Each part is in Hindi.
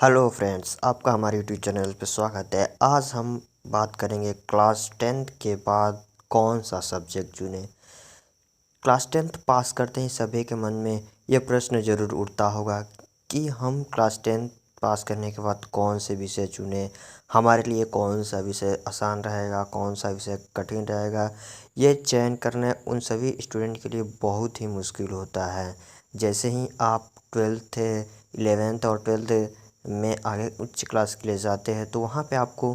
हेलो फ्रेंड्स, आपका हमारे यूट्यूब चैनल पे स्वागत है। आज हम बात करेंगे क्लास 10th के बाद कौन सा सब्जेक्ट चुनें। क्लास 10th पास करते ही सभी के मन में यह प्रश्न ज़रूर उठता होगा कि हम क्लास 10th पास करने के बाद कौन से विषय चुनें, हमारे लिए कौन सा विषय आसान रहेगा, कौन सा विषय कठिन रहेगा। ये चयन करना उन सभी स्टूडेंट के लिए बहुत ही मुश्किल होता है। जैसे ही आप 12th 11th और 12th में आगे उच्च क्लास के लिए जाते हैं तो वहाँ पे आपको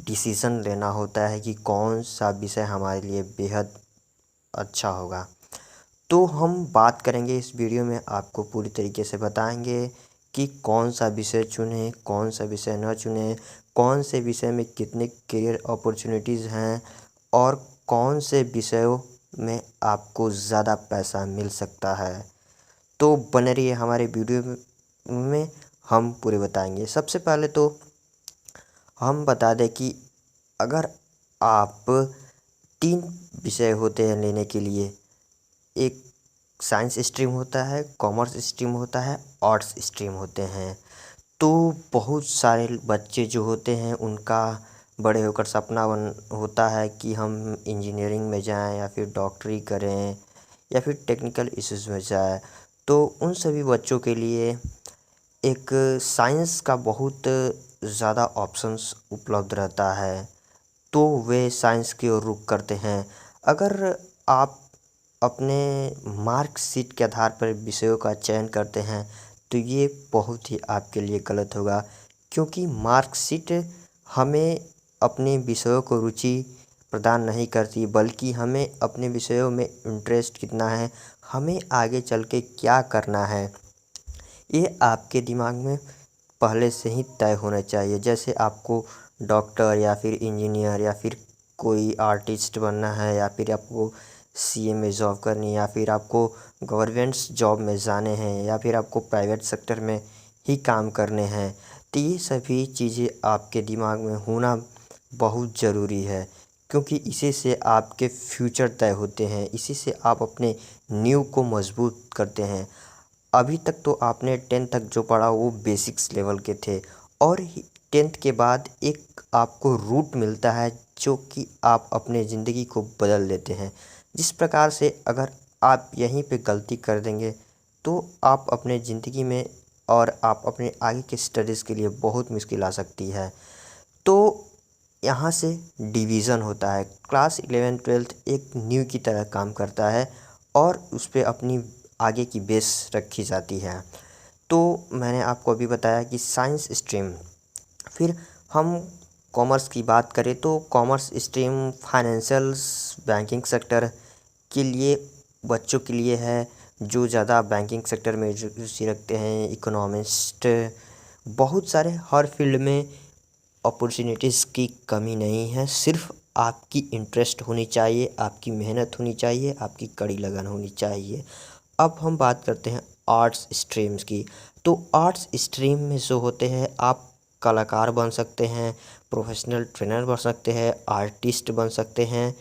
डिसीज़न लेना होता है कि कौन सा विषय हमारे लिए बेहद अच्छा होगा। तो हम बात करेंगे इस वीडियो में, आपको पूरी तरीके से बताएंगे कि कौन सा विषय चुनें, कौन सा विषय न चुनें, कौन से विषय में कितने करियर अपॉर्चुनिटीज़ हैं और कौन से विषयों में आपको ज़्यादा पैसा मिल सकता है। तो बने रहिए हमारे वीडियो में, हम पूरे बताएंगे। सबसे पहले तो हम बता दें कि अगर आप 3 विषय होते हैं लेने के लिए, एक साइंस स्ट्रीम होता है, कॉमर्स स्ट्रीम होता है, आर्ट्स स्ट्रीम होते हैं। तो बहुत सारे बच्चे जो होते हैं उनका बड़े होकर सपना बन होता है कि हम इंजीनियरिंग में जाएं या फिर डॉक्टरी करें या फिर टेक्निकल इश्यूज़ में जाएं। तो उन सभी बच्चों के लिए एक साइंस का बहुत ज़्यादा ऑप्शंस उपलब्ध रहता है, तो वे साइंस की ओर रुख करते हैं। अगर आप अपने मार्कशीट के आधार पर विषयों का चयन करते हैं तो ये बहुत ही आपके लिए गलत होगा, क्योंकि मार्कशीट हमें अपने विषयों को रुचि प्रदान नहीं करती, बल्कि हमें अपने विषयों में इंटरेस्ट कितना है, हमें आगे चल के क्या करना है, ये आपके दिमाग में पहले से ही तय होना चाहिए। जैसे आपको डॉक्टर या फिर इंजीनियर या फिर कोई आर्टिस्ट बनना है, या फिर आपको सीए में जॉब करनी है, या फिर आपको गवर्नमेंट्स जॉब में जाने हैं, या फिर आपको प्राइवेट सेक्टर में ही काम करने हैं। तो ये सभी चीज़ें आपके दिमाग में होना बहुत ज़रूरी है, क्योंकि इसी से आपके फ्यूचर तय होते हैं, इसी से आप अपने नींव को मजबूत करते हैं। अभी तक तो आपने 10th तक जो पढ़ा वो बेसिक्स लेवल के थे, और 10th के बाद एक आपको रूट मिलता है जो कि आप अपने ज़िंदगी को बदल देते हैं। जिस प्रकार से अगर आप यहीं पे गलती कर देंगे तो आप अपने ज़िंदगी में और आप अपने आगे के स्टडीज़ के लिए बहुत मुश्किल आ सकती है। तो यहाँ से डिवीज़न होता है। क्लास 11th-12th एक नींव की तरह काम करता है और उस पे अपनी आगे की बेस रखी जाती है। तो मैंने आपको अभी बताया कि साइंस स्ट्रीम। फिर हम कॉमर्स की बात करें तो commerce stream financials banking sector के लिए बच्चों के लिए है, जो ज़्यादा बैंकिंग सेक्टर में रुचि रखते हैं। इकोनॉमिस्ट, बहुत सारे हर फील्ड में अपॉर्चुनिटीज़ की कमी नहीं है, सिर्फ आपकी इंटरेस्ट होनी चाहिए, आपकी मेहनत होनी चाहिए, आपकी कड़ी लगन होनी चाहिए। अब हम बात करते हैं आर्ट्स स्ट्रीम्स की। तो आर्ट्स स्ट्रीम में जो होते हैं, आप कलाकार बन सकते हैं, प्रोफेशनल ट्रेनर बन सकते हैं, आर्टिस्ट बन सकते हैं।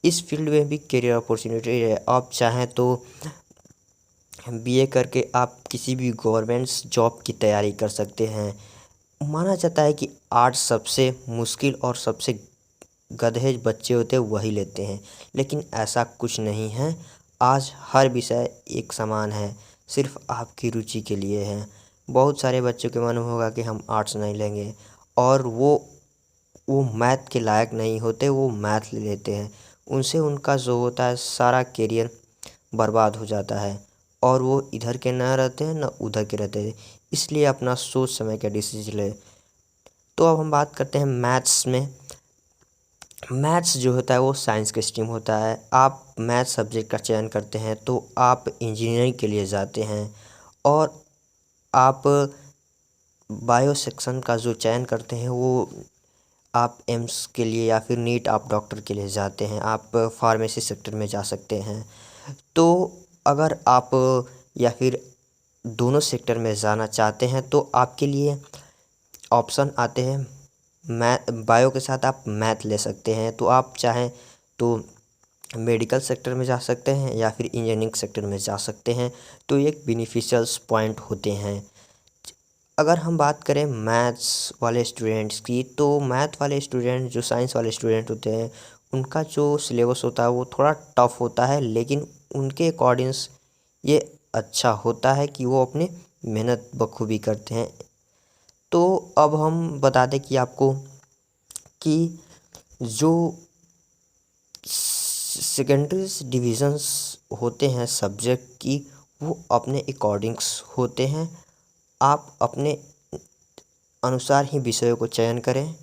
इस फील्ड में भी करियर अपॉर्चुनिटी है। आप चाहें तो बीए करके आप किसी भी गवर्नमेंट्स जॉब की तैयारी कर सकते हैं। माना जाता है कि आर्ट्स सबसे मुश्किल और सबसे गधे बच्चे होते हैं वही लेते हैं, लेकिन ऐसा कुछ नहीं है। आज हर विषय एक समान है, सिर्फ आपकी रुचि के लिए है। बहुत सारे बच्चों के मन में होगा कि हम आर्ट्स नहीं लेंगे, और वो मैथ के लायक नहीं होते, वो मैथ ले लेते हैं। उनसे उनका जो होता है सारा करियर बर्बाद हो जाता है, और वो इधर के ना रहते हैं ना उधर के रहते हैं। इसलिए अपना सोच समझ के डिसीजन ले। तो अब हम बात करते हैं मैथ्स में। मैथ्स जो होता है वो साइंस का स्ट्रीम होता है। आप मैथ सब्जेक्ट का चयन करते हैं तो आप इंजीनियरिंग के लिए जाते हैं, और आप बायो सेक्शन का जो चयन करते हैं वो आप एम्स के लिए या फिर नीट आप डॉक्टर के लिए जाते हैं, आप फार्मेसी सेक्टर में जा सकते हैं। तो अगर आप या फिर दोनों सेक्टर में जाना चाहते हैं तो आपके लिए ऑप्शन आते हैं। बायो के साथ आप मैथ ले सकते हैं, तो आप चाहें तो मेडिकल सेक्टर में जा सकते हैं या फिर इंजीनियरिंग सेक्टर में जा सकते हैं। तो एक बेनिफिशियल्स पॉइंट होते हैं। अगर हम बात करें मैथ्स वाले स्टूडेंट्स की, तो मैथ वाले स्टूडेंट जो साइंस वाले स्टूडेंट होते हैं उनका जो सिलेबस होता है वो थोड़ा टफ होता है, लेकिन उनके अकॉर्डिंग्स ये अच्छा होता है कि वो अपने मेहनत बखूबी करते हैं। तो अब हम बता दें कि आपको कि जो सेकेंडरी डिविजन्स होते हैं सब्जेक्ट की, वो अपने अकॉर्डिंग्स होते हैं। आप अपने अनुसार ही विषयों को चयन करें।